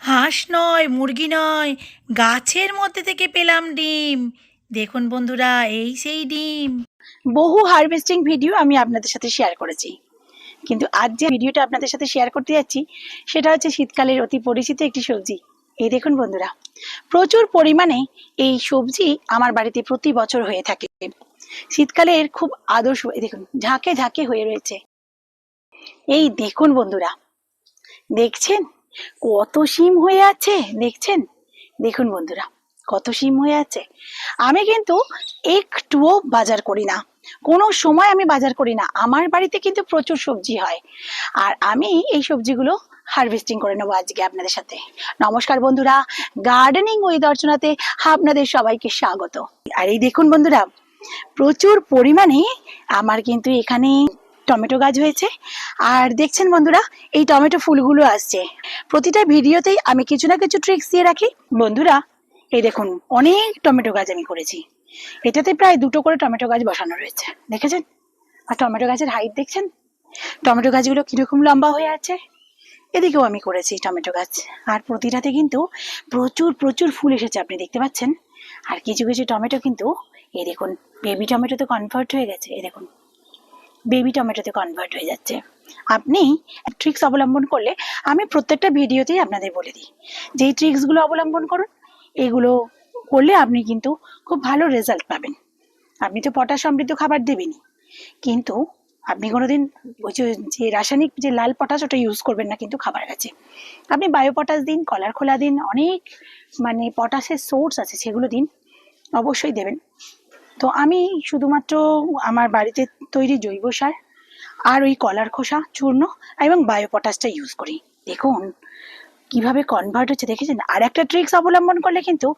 হাঁস নয়, মুরগি নয়, গাছের মধ্যে থেকে পেলাম ডিম। দেখুন বন্ধুরা, এই সেই ডিম। বহু হারভেস্টিং ভিডিও আমি আপনাদের সাথে শেয়ার করেছি, কিন্তু আজ যে ভিডিওটা আপনাদের সাথে শেয়ার করতে যাচ্ছি সেটা হচ্ছে শীতকালের অতি পরিচিত একটি সবজি। এই দেখুন বন্ধুরা, প্রচুর পরিমাণে এই সবজি আমার বাড়িতে প্রতি বছর হয়ে থাকে। শীতকালের খুব আদর্শ, এই দেখুন ঝাঁকে ঝাঁকে হয়ে রয়েছে। এই দেখুন বন্ধুরা, দেখছেন কত শিম হয়ে আছে, দেখছেন? দেখুন বন্ধুরা, কত শিম হয়ে আছে। আমি কিন্তু একটুও বাজার করি না, কোনো সময় আমি বাজার করি না। আমার বাড়িতে কিন্তু প্রচুর সবজি হয়, আর আমি এই সবজিগুলো হারভেস্টিং করে নেবো আজকে আপনাদের সাথে। নমস্কার বন্ধুরা, গার্ডেনিং উইথ অর্চনাতে আপনাদের সবাইকে স্বাগত। আর এই দেখুন বন্ধুরা, প্রচুর পরিমাণে আমার কিন্তু এখানে টমেটো গাছ হয়েছে। আর দেখছেন বন্ধুরা, এই টমেটো ফুলগুলো আসছে। প্রতিটা ভিডিওতেই আমি কিছু না কিছু ট্রিক্স দিয়ে রাখি বন্ধুরা। এই দেখুন, অনেক টমেটো গাছ আমি করেছি। এটাতে প্রায় 2টো করে টমেটো গাছ বসানো রয়েছে, দেখেছেন? আর টমেটো গাছের হাইট দেখছেন? টমেটো গাছগুলো কিরকম লম্বা হয়ে আছে। এদিকেও আমি করেছি টমেটো গাছ, আর প্রতিটাতে কিন্তু প্রচুর প্রচুর ফুল এসেছে, আপনি দেখতে পাচ্ছেন। আর কিছু কিছু টমেটো কিন্তু এই দেখুন বেবি টমেটোতে কনভার্ট হয়ে গেছে। এই দেখুন, বেবি টমেটোতে কনভার্ট হয়ে যাচ্ছে। আপনি ট্রিক্স অবলম্বন করলে, আমি প্রত্যেকটা ভিডিওতেই আপনাদের বলে দিই যে এই ট্রিক্সগুলো অবলম্বন করুন। এগুলো করলে আপনি কিন্তু খুব ভালো রেজাল্ট পাবেন। আপনি তো পটাশ সমৃদ্ধ খাবার দেবেনই, কিন্তু আপনি কোনোদিন ওই যে রাসায়নিক যে লাল পটাশ ওটা ইউজ করবেন না কিন্তু খাবার গাছে। আপনি বায়ো পটাশ দিন, কলার খোলা দিন, অনেক মানে পটাশের সোর্স আছে সেগুলো দিন, অবশ্যই দেবেন। তো আমি শুধুমাত্র আমার বাড়িতে তৈরি জৈব সার আর ওই কলার খোসা চূর্ণ এবং বায়ো পটাশটা ইউজ করি। দেখুন কিভাবে কনভার্ট হচ্ছে, দেখেছেন? আর একটা ট্রিক্স অবলম্বন করলে কিন্তু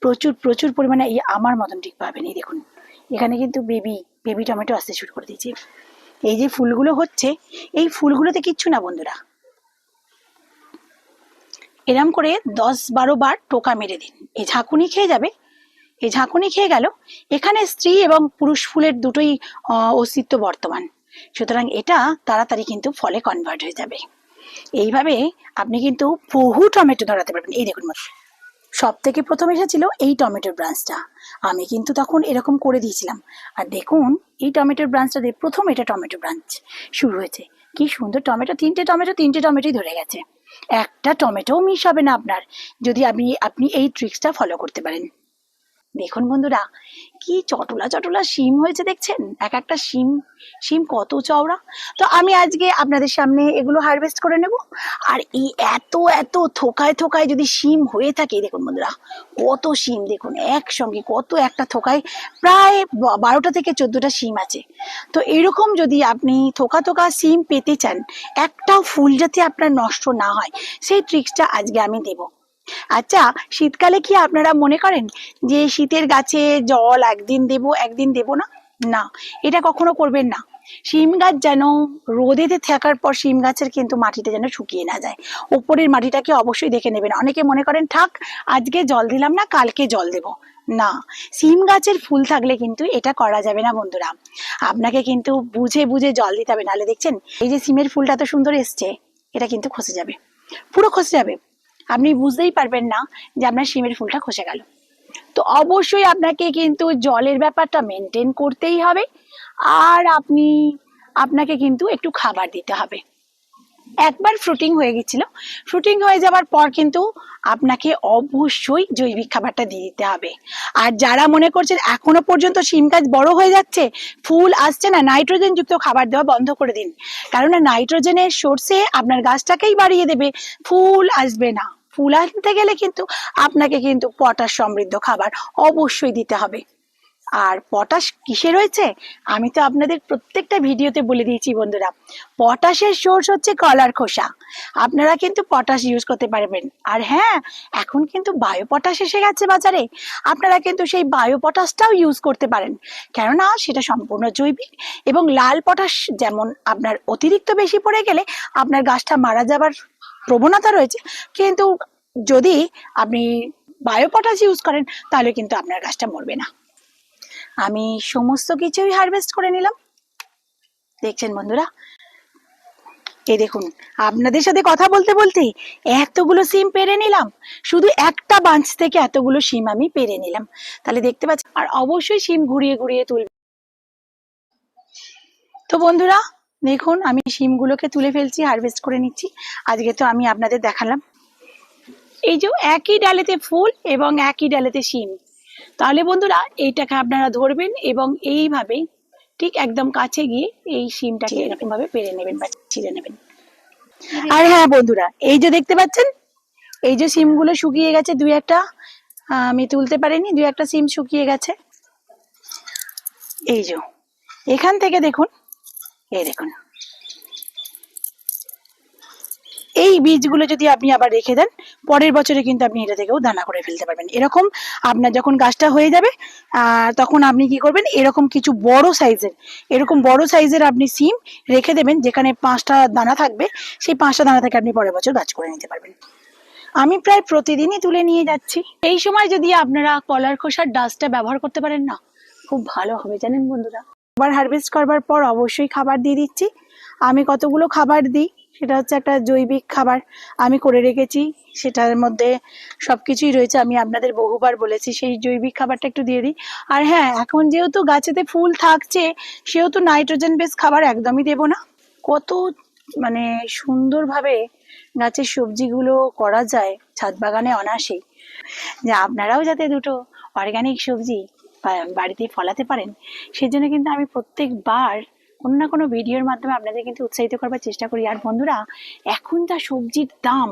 প্রচুর প্রচুর পরিমাণে এই আমার মতন ঠিক পাবেন। এই দেখুন, এখানে কিন্তু বেবি বেবি টমেটো আসতে শুরু করে দিয়েছে। এই যে ফুলগুলো হচ্ছে, এই ফুলগুলোতে কিচ্ছু না বন্ধুরা, এরম করে 10-12 বার টোকা মেরে দিন, এই ঝাঁকুনি খেয়ে যাবে। এই ঝাঁকুনি খেয়ে গেল। এখানে স্ত্রী এবং পুরুষ ফুলের দুটোই অস্তিত্ব বর্তমান, সুতরাং এটা তাড়াতাড়ি কিন্তু ফলে কনভার্ট হয়ে যাবে। এইভাবে আপনি কিন্তু বহু টমেটো ধরাতে পারবেন। এই দেখুন, সব থেকে প্রথম এসেছিল এই টমেটোর ব্রাঞ্চটা, আমি কিন্তু তখন এরকম করে দিয়েছিলাম। আর দেখুন, এই টমেটোর ব্রাঞ্চটা দিয়ে প্রথম এটা টমেটো ব্রাঞ্চ শুরু হয়েছে। কি সুন্দর টমেটো, তিনটে টমেটোই ধরে গেছে। একটা টমেটোও মিস হবে না আপনার, যদি আপনি এই ট্রিক্সটা ফলো করতে পারেন। দেখুন বন্ধুরা, কি চটলা চটলা শিম হয়েছে, দেখছেন? এক একটা শিম, শিম কত চওড়া। তো আমি আজকে আপনাদের সামনে এগুলো হারভেস্ট করে নেব। আর এই এত এত থোকায় থোকায় যদি শিম হয়ে থাকে, দেখুন বন্ধুরা কত শিম, দেখুন একসঙ্গে কত একটা থোকায় প্রায় 12টা থেকে 14টা শিম আছে। তো এরকম যদি আপনি থোকা থোকা শিম পেতে চান, একটাও ফুল যাতে আপনার নষ্ট না হয়, সেই ট্রিক্সটা আজকে আমি দেবো। আচ্ছা, শীতকালে কি আপনারা মনে করেন যে শীতের গাছে জল একদিন দেব একদিন দেব না? না, এটা কখনো করবেন না। শিম গাছ যেন রোদেতে থাকার পর শিম গাছের কিন্তু মাটিটা যেন শুকিয়ে না যায়। উপরের মাটিটাকে অবশ্যই দেখে নেবেন। অনেকে মনে করেন থাক, আজকে জল দিলাম না, কালকে জল দেব। না, শিম গাছের ফুল থাকলে কিন্তু এটা করা যাবে না বন্ধুরা। আপনাকে কিন্তু বুঝে বুঝে জল দিতে হবে, নাহলে দেখছেন এই যে সিমের ফুলটা তো সুন্দর এসছে, এটা কিন্তু খসে যাবে, পুরো খসে যাবে। আপনি বুঝতেই পারবেন না যে আপনার শিমের ফুলটা খসে গেল। তো অবশ্যই আপনাকে কিন্তু জলের ব্যাপারটা মেনটেন করতেই হবে। আর আপনাকে কিন্তু একটু খাবার দিতে হবে। একবার ফ্রুটিং হয়ে গেছিল, ফ্রুটিং হয়ে যাওয়ার পর কিন্তু আপনাকে অবশ্যই জৈবিক খাবারটা দিয়ে দিতে হবে। আর যারা মনে করছেন এখনো পর্যন্ত শিম গাছ বড় হয়ে যাচ্ছে, ফুল আসছে না, নাইট্রোজেন যুক্ত খাবার দেওয়া বন্ধ করে দিন। কারণ নাইট্রোজেনের সোর্সে আপনার গাছটাকেই বাড়িয়ে দেবে, ফুল আসবে না। ফুল আনতে গেলে কিন্তু আপনাকে কিন্তু পটাশ সমৃদ্ধ খাবার অবশ্যই দিতে হবে। আর পটাশ কিসে রয়েছে, আমি তো আপনাদের প্রত্যেকটা ভিডিওতে বলে দিয়েছি বন্ধুরা। পটাশের সোর্স হচ্ছে কলার খোসা। আপনারা কিন্তু পটাশ ইউজ করতে পারবেন। আর হ্যাঁ, এখন কিন্তু বায়ো পটাশ এসে গেছে বাজারে, আপনারা কিন্তু সেই বায়ো পটাশটাও ইউজ করতে পারেন, কেননা সেটা সম্পূর্ণ জৈবিক। এবং লাল পটাশ যেমন আপনার অতিরিক্ত বেশি পড়ে গেলে আপনার গাছটা মারা যাবার প্রবণতা রয়েছে, কিন্তু যদি আপনি বায়ো পটাশ ইউজ করেন তাহলে কিন্তু আপনার গাছটা মরবে না। আমি সমস্ত কিছুই হারভেস্ট করে নিলাম, দেখছেন বন্ধুরা। এই দেখুন, আপনাদের সাথে কথা বলতে বলতে এতগুলো সিম পেরে নিলাম, শুধু একটা বাঞ্চ থেকে এতগুলো সিম আমি পেরে নিলাম। তাহলে দেখতে পাচ্ছি, আর অবশ্যই সিম ঘুরিয়ে ঘুরিয়ে তুলবে। তো বন্ধুরা দেখুন, আমি সিমগুলোকে তুলে ফেলছি, হারভেস্ট করে নিচ্ছি। আজকে তো আমি আপনাদের দেখালাম এই যে একই ডালেতে ফুল এবং একই ডালেতে সিম। তাহলে বন্ধুরা এইটাকে আপনারা ধরবেন এবং এইভাবে ঠিক একদম কাছে গিয়ে এই সিমটাকে এরকম ভাবে পেরে নেবেন বা ছিঁড়ে নেবেন। আর হ্যাঁ বন্ধুরা, এই যে দেখতে পাচ্ছেন, এই যে সিমগুলো শুকিয়ে গেছে, দুই একটা আমি তুলতে পারিনি, দুই একটা সিম শুকিয়ে গেছে। এই যে এখান থেকে দেখুন, এই দেখুন, এই বীজগুলো যদি আপনি আবার রেখে দেন, পরের বছরে কিন্তু আপনি এটা থেকেও দানা করে ফেলতে পারবেন। এরকম আপনার যখন গাছটা হয়ে যাবে তখন আপনি কি করবেন, এরকম কিছু বড় সাইজের আপনি সিম রেখে দেবেন, যেখানে 5টা দানা থাকবে। সেই 5টা দানা থেকে আপনি পরের বছর গাছ করে নিতে পারবেন। আমি প্রায় প্রতিদিনই তুলে নিয়ে যাচ্ছি। এই সময় যদি আপনারা কলার খোসার ডাস্টটা ব্যবহার করতে পারেন না, খুব ভালো হবে জানেন বন্ধুরা। আবার হারভেস্ট করবার পর অবশ্যই খাবার দিয়ে দিচ্ছি। আমি কতগুলো খাবার দিই, সেটা হচ্ছে একটা জৈবিক খাবার আমি করে রেখেছি, সেটার মধ্যে সবকিছুই রয়েছে, আমি আপনাদের বহুবার বলেছি। সেই জৈবিক খাবারটা একটু দিয়ে দিই। আর হ্যাঁ, এখন যেহেতু গাছেতে ফুল থাকছে, সেহেতু নাইট্রোজেন বেস খাবার একদমই দেব না। কত মানে সুন্দরভাবে গাছের সবজিগুলো করা যায় ছাদ বাগানে অনায়াসেই, যে আপনারাও যাতে দুটো অর্গানিক সবজি বাড়িতে ফলাতে পারেন, সেজন্য কিন্তু আমি প্রত্যেকবার কোনো না কোনো ভিডিওর মাধ্যমে আপনাদের কিন্তু উৎসাহিত করবার চেষ্টা করি। আর বন্ধুরা, এখন যা সবজির দাম,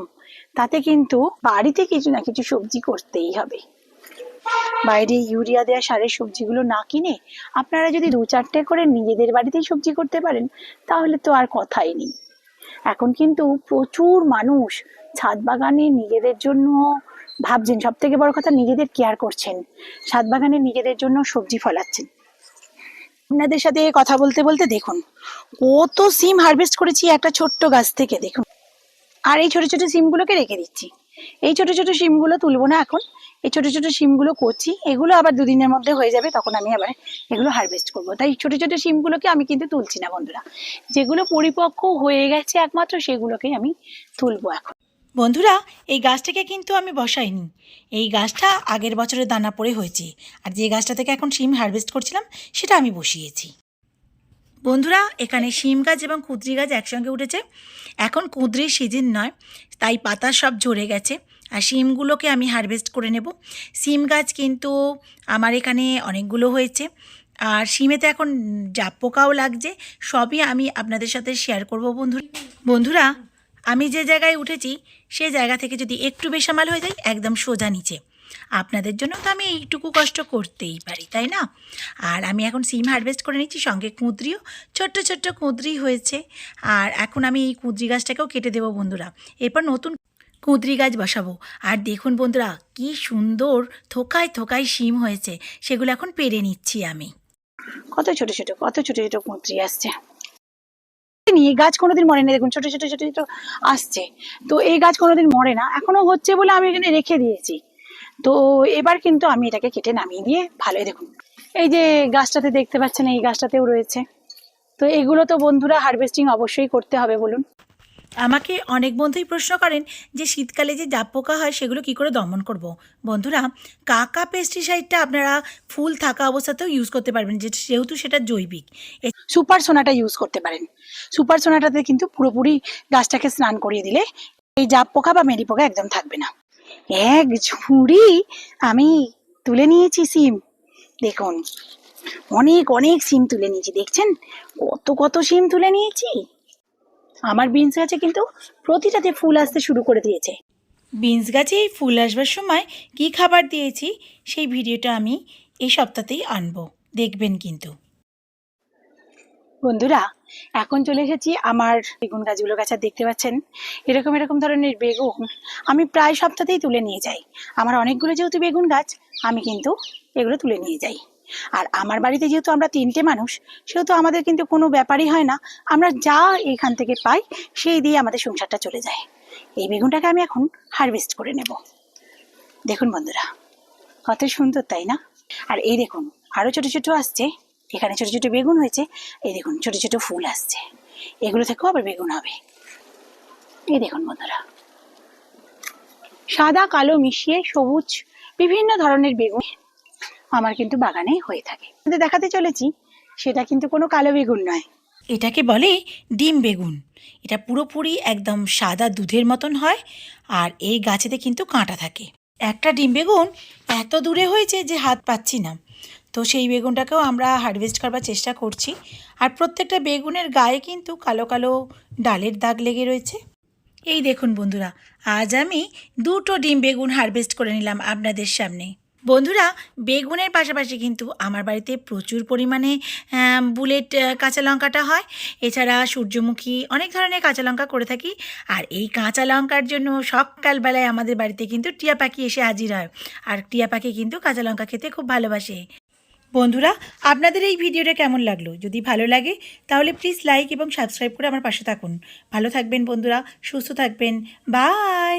তাতে কিন্তু বাড়িতে কিছু না কিছু সবজি করতেই হবে। বাইরে ইউরিয়া দেওয়া সারের সবজিগুলো না কিনে আপনারা যদি 2-4টে করে নিজেদের বাড়িতেই সবজি করতে পারেন, তাহলে তো আর কথাই নেই। এখন কিন্তু প্রচুর মানুষ ছাদ বাগানে নিজেদের জন্য ভাবছেন, সব থেকে বড় কথা নিজেদের কেয়ার করছেন, ছাদ বাগানে নিজেদের জন্য সবজি ফলাচ্ছেন। আপনাদের সাথে কথা বলতে বলতে দেখুন কত সিম হারভেস্ট করেছি একটা ছোট্ট গাছ থেকে, দেখুন। আর এই ছোট ছোট সিমগুলোকে রেখে দিচ্ছি। এই ছোট ছোট সিমগুলো তুলবো না এখন, এই ছোট ছোট সিমগুলো করছি, এগুলো আবার 2 দিনের মধ্যে হয়ে যাবে, তখন আমি আবার এগুলো হারভেস্ট করবো। তাই ছোট ছোট সিমগুলোকে আমি কিন্তু তুলছি না বন্ধুরা, যেগুলো পরিপক্ক হয়ে গেছে একমাত্র সেগুলোকেই আমি তুলবো এখন। বন্ধুরা, এই গাছটাকে কিন্তু আমি বসাইনি, এই গাছটা আগের বছরের দানা পড়ে হয়েছে। আর যে গাছটা থেকে এখন শিম হারভেস্ট করছিলাম, সেটা আমি বসিয়েছি। বন্ধুরা, এখানে শিম গাছ এবং কুঁদরি গাছ একসঙ্গে উঠেছে। এখন কুঁদরির সিজন নয়, তাই পাতা সব ঝরে গেছে। আর শিমগুলোকে আমি হারভেস্ট করে নেব। শিম গাছ কিন্তু আমার এখানে অনেকগুলো হয়েছে। আর শিমেতে এখন জাপ পোকাও লাগছে। সবই আমি আপনাদের সাথে শেয়ার করব বন্ধুরা, আমি যে জায়গায় উঠেছি সেই জায়গা থেকে যদি একটু বেসামাল হয়ে যায়, একদম সোজা নিচে। আপনাদের জন্য তো আমি এইটুকু কষ্ট করতেই পারি, তাই না? আর আমি এখন সিম হারভেস্ট করে নিচ্ছি, সঙ্গে কুঁদরিও, ছোট্ট ছোট্ট কুঁদরি হয়েছে। আর এখন আমি এই কুঁদরি গাছটাকেও কেটে দেবো বন্ধুরা, এরপর নতুন কুঁদরি গাছ বসাবো। আর দেখুন বন্ধুরা, কি সুন্দর থোকায় থোকায় শিম হয়েছে, সেগুলো এখন পেরে নিচ্ছি আমি। কত ছোট ছোট কুঁদরি আসছে। এই গাছ কোনোদিন মরে না, দেখুন ছোট ছোট ছোট ছোট আসছে। তো এই গাছ কোনোদিন মরে না, এখনো হচ্ছে বলে আমি এখানে রেখে দিয়েছি। তো এবার কিন্তু আমি এটাকে কেটে নামিয়ে দিয়ে ভালোই, দেখুন এই যে গাছটাতে দেখতে পাচ্ছেন, এই গাছটাতেও রয়েছে। তো এগুলো তো বন্ধুরা হারভেস্টিং অবশ্যই করতে হবে বলুন। আমাকে অনেক বন্ধুই প্রশ্ন করেন যে শীতকালে যে জাপ পোকা হয় সেগুলো কি করে দমন করব। বন্ধুরা, কাকা পেস্টিসাইডটা আপনারা ফুল থাকা অবস্থাতেও ইউজ করতে পারবেন, যেহেতু সেটা জৈবিক। সুপার সোনাটা ইউজ করতে পারেন। সুপার সোনাটাতে কিন্তু পুরোপুরি গাছটাকে স্নান করিয়ে দিলে এই জাপ পোকা বা মেরি পোকা একদম থাকবে না। এক ঝুড়ি আমি তুলে নিয়েছি সিম, দেখুন অনেক অনেক সিম তুলে নিয়েছি, দেখছেন কত কত সিম তুলে নিয়েছি। আমার বিনস গাছে কিন্তু প্রতিটাতে ফুল আসতে শুরু করে দিয়েছে। বিনস গাছে এই ফুল আসবার সময় কি খাবার দিয়েছি সেই ভিডিওটা আমি এই সপ্তাহতেই আনবো, দেখবেন কিন্তু। বন্ধুরা, এখন চলে এসেছি আমার বেগুন গাছগুলো। গাছ দেখতে পাচ্ছেন, এরকম এরকম ধরনের বেগুন আমি প্রায় সপ্তাহতেই তুলে নিয়ে যাই। আমার অনেকগুলো যেহেতু বেগুন গাছ, আমি কিন্তু এগুলো তুলে নিয়ে যাই। আর আমার বাড়িতে যেহেতু আমরা 3টে মানুষ, সেহেতু আমাদের কিন্তু কোনো ব্যাপারই হয় না, আমরা যা এখান থেকে পাই সেই দিয়ে আমাদের সংসারটা চলে যায়। এই বেগুনটাকে আমি এখন হারভেস্ট করে নেব। দেখুন বন্ধুরা, কত সুন্দর তাই না? আর এই দেখুন আরো ছোট ছোট আসছে, এখানে ছোট ছোট বেগুন হয়েছে, এই দেখুন ছোট ছোট ফুল আসছে, এগুলো থেকেও আবার বেগুন হবে। এই দেখুন বন্ধুরা, সাদা কালো মিশিয়ে সবুজ বিভিন্ন ধরনের বেগুন আমার কিন্তু বাগানে হয়ে থাকে। দেখাতে চলেছি সেটা কিন্তু কোনো কালো বেগুন নয়। এটাকে বলে ডিম বেগুন। এটা পুরোপুরি একদম সাদা দুধের মতন হয়, আর এই গাছেতে কিন্তু কাঁটা থাকে। একটা ডিম বেগুন এত দূরে হয়েছে যে হাত পাচ্ছি না, তো সেই বেগুনটাকেও আমরা হারভেস্ট করবার চেষ্টা করছি। আর প্রত্যেকটা বেগুনের গায়ে কিন্তু কালো কালো ডালের দাগ লেগে রয়েছে। এই দেখুন বন্ধুরা, আজ আমি 2টো ডিম বেগুন হারভেস্ট করে নিলাম আপনাদের সামনে। বন্ধুরা, বেগুনের পাশাপাশি কিন্তু আমার বাড়িতে প্রচুর পরিমাণে বুলেট কাঁচা লঙ্কাটা হয়। এছাড়া সূর্যমুখী অনেক ধরনের কাঁচা লঙ্কা করে থাকি। আর এই কাঁচা লঙ্কার জন্য সকালবেলায় আমাদের বাড়িতে কিন্তু টিয়া পাখি এসে হাজির হয়। আর টিয়া পাখি কিন্তু কাঁচা লঙ্কা খেতে খুব ভালোবাসে। বন্ধুরা, আপনাদের এই ভিডিওটা কেমন লাগলো? যদি ভালো লাগে তাহলে প্লিজ লাইক এবং সাবস্ক্রাইব করে আমার পাশে থাকুন। ভালো থাকবেন বন্ধুরা, সুস্থ থাকবেন। বাই।